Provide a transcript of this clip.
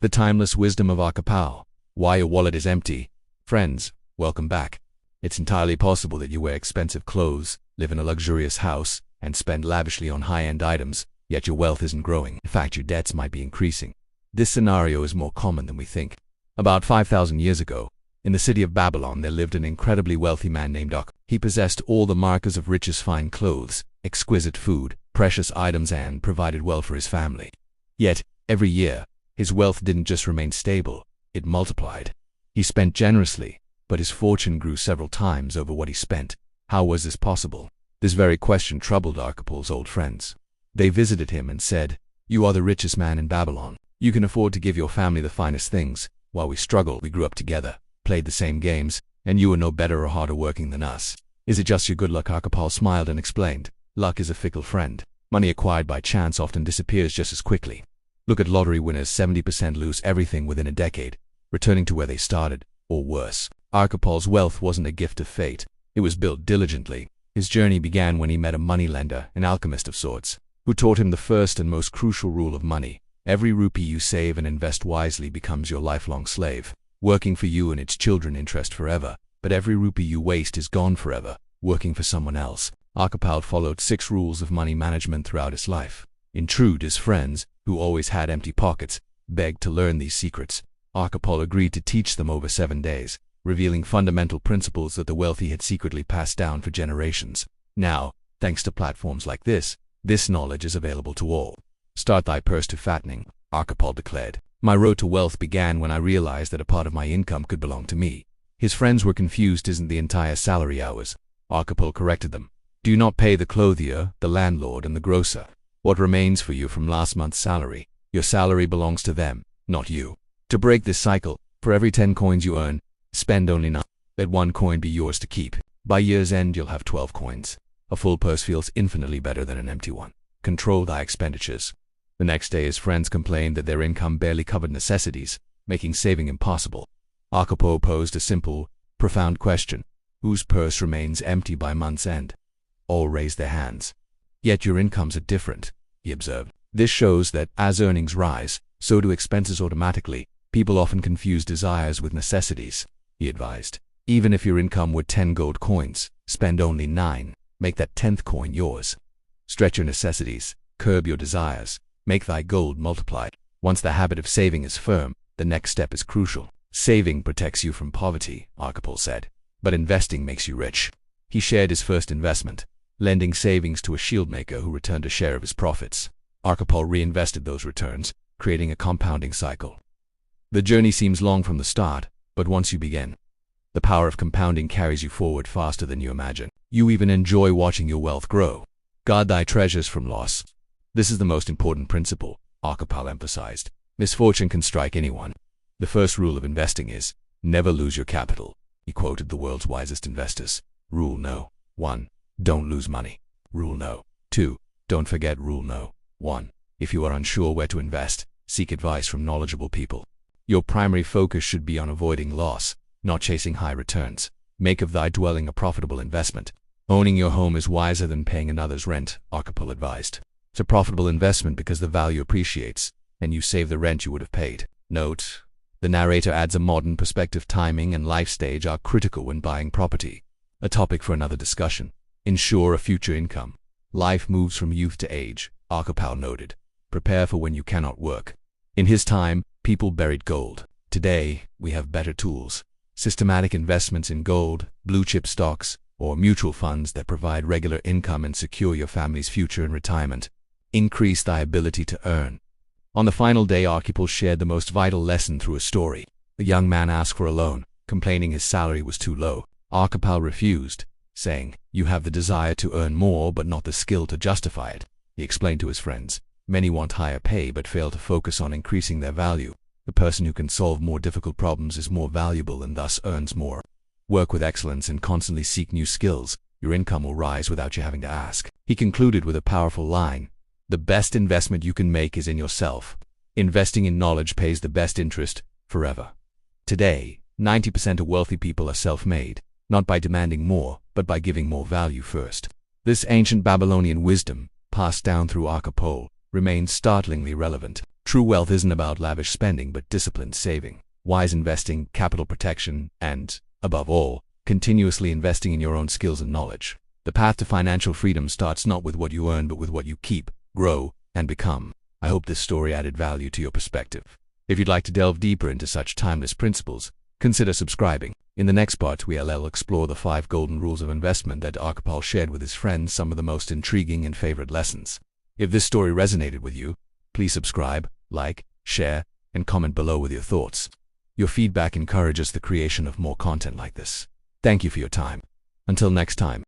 The timeless wisdom of Arkapal. Why your wallet is empty. Friends, welcome back. It's entirely possible that you wear expensive clothes, live in a luxurious house, and spend lavishly on high-end items, yet your wealth isn't growing. In fact, your debts might be increasing. This scenario is more common than we think. About 5,000 years ago, in the city of Babylon, there lived an incredibly wealthy man named Arkapal. He possessed all the markers of richest fine clothes, exquisite food, precious items, and provided well for his family. Yet, every year, his wealth didn't just remain stable, it multiplied. He spent generously, but his fortune grew several times over what he spent. How was this possible? This very question troubled Arkapal's old friends. They visited him and said, "You are the richest man in Babylon. You can afford to give your family the finest things. While we struggled, we grew up together, played the same games, and you are no better or harder working than us. Is it just your good luck?" Arkapal smiled and explained, "Luck is a fickle friend. Money acquired by chance often disappears just as quickly. Look at lottery winners. 70% lose everything within a decade, returning to where they started, or worse." Arkapal's wealth wasn't a gift of fate. It was built diligently. His journey began when he met a moneylender, an alchemist of sorts, who taught him the first and most crucial rule of money. Every rupee you save and invest wisely becomes your lifelong slave, working for you and its children interest forever. But every rupee you waste is gone forever, working for someone else. Arkapal followed 6 rules of money management throughout his life. In truth, his friends, who always had empty pockets, begged to learn these secrets. Arkapal agreed to teach them over 7 days, revealing fundamental principles that the wealthy had secretly passed down for generations. Now, thanks to platforms like this knowledge is available to all. "Start thy purse to fattening," Arkapal declared. "My road to wealth began when I realized that a part of my income could belong to me." His friends were confused. "Isn't the entire salary ours?" Arkapal corrected them. "Do you not pay the clothier, the landlord, and the grocer? What remains for you from last month's salary? Your salary belongs to them, not you. To break this cycle, for every 10 coins you earn, spend only 9. Let 1 coin be yours to keep. By year's end, you'll have 12 coins. A full purse feels infinitely better than an empty one. Control thy expenditures." The next day, his friends complained that their income barely covered necessities, making saving impossible. Arkapal posed a simple, profound question. Whose purse remains empty by month's end? All raised their hands. "Yet your incomes are different," he observed. "This shows that as earnings rise, so do expenses automatically. People often confuse desires with necessities," he advised. "Even if your income were 10 gold coins, spend only 9. Make that 10th coin yours. Stretch your necessities, curb your desires, make thy gold multiply." Once the habit of saving is firm, the next step is crucial. "Saving protects you from poverty," Arkapal said, "but investing makes you rich." He shared his first investment, lending savings to a shield maker who returned a share of his profits. Arkapal reinvested those returns, creating a compounding cycle. The journey seems long from the start, but once you begin, the power of compounding carries you forward faster than you imagine. You even enjoy watching your wealth grow. Guard thy treasures from loss. This is the most important principle, Arkapal emphasized. Misfortune can strike anyone. The first rule of investing is, never lose your capital. He quoted the world's wisest investors. Rule no. 1. Don't lose money. Rule no. 2. Don't forget rule no. 1. If you are unsure where to invest, seek advice from knowledgeable people. Your primary focus should be on avoiding loss, not chasing high returns. Make of thy dwelling a profitable investment. Owning your home is wiser than paying another's rent, Arkapal advised. It's a profitable investment because the value appreciates, and you save the rent you would have paid. Note: the narrator adds a modern perspective. Timing and life stage are critical when buying property. A topic for another discussion. Ensure a future income. Life moves from youth to age, Arkapal noted. Prepare for when you cannot work. In his time, people buried gold. Today, we have better tools. Systematic investments in gold, blue-chip stocks, or mutual funds that provide regular income and secure your family's future in retirement. Increase thy ability to earn. On the final day, Arkapal shared the most vital lesson through a story. A young man asked for a loan, complaining his salary was too low. Arkapal refused, saying, "You have the desire to earn more but not the skill to justify it." He explained to his friends, "Many want higher pay but fail to focus on increasing their value. The person who can solve more difficult problems is more valuable and thus earns more. Work with excellence and constantly seek new skills. Your income will rise without you having to ask." He concluded with a powerful line, "The best investment you can make is in yourself. Investing in knowledge pays the best interest forever." Today, 90% of wealthy people are self-made, not by demanding more, but by giving more value first. This ancient Babylonian wisdom, passed down through Arkapal, remains startlingly relevant. True wealth isn't about lavish spending but disciplined saving, wise investing, capital protection, and, above all, continuously investing in your own skills and knowledge. The path to financial freedom starts not with what you earn but with what you keep, grow, and become. I hope this story added value to your perspective. If you'd like to delve deeper into such timeless principles, consider subscribing. In the next part, we'll explore the 5 golden rules of investment that Arkapal shared with his friends, some of the most intriguing and favorite lessons. If this story resonated with you, please subscribe, like, share, and comment below with your thoughts. Your feedback encourages the creation of more content like this. Thank you for your time. Until next time.